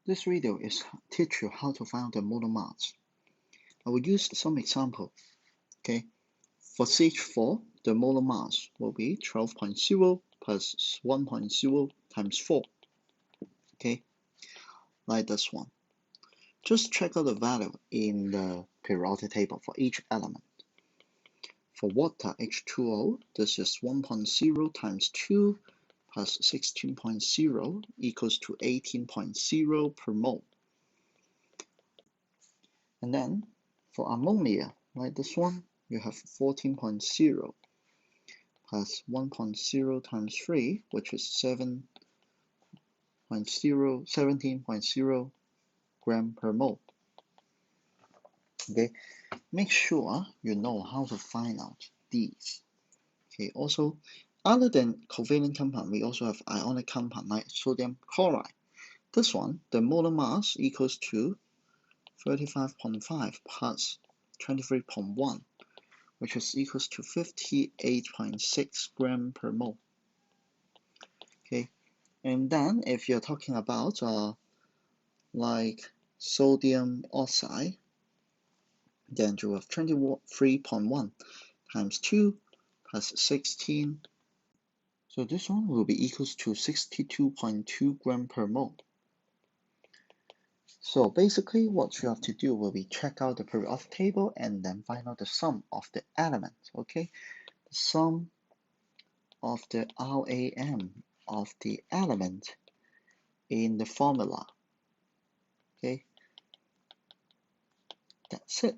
This video is teach you how to find the molar mass. I will use some example. Okay, for CH4, the molar mass will be 12.0 plus 1.0 times 4. Okay, like this one. Just check out the value in the periodic table for each element. For water H2O, this is 1.0 times 2 plus 16.0 equals to 18.0 per mole. And then for ammonia, like this one, you have 14.0 plus 1.0 times 3, which is 17.0 gram per mole. Okay, make sure you know how to find out these. Okay, also, other than covalent compound, we also have ionic compound like sodium chloride. This one, the molar mass equals to 35.5 plus 23.1, which is equals to 58.6 gram per mole. Okay, and then if you're talking about like sodium oxide, then you have 23.1 times 2 plus 16. So this one will be equals to 62.2 gram per mole. So basically what you have to do will be check out the periodic table and then find out the sum of the elements. Okay, the sum of the RAM of the element in the formula. Okay, that's it.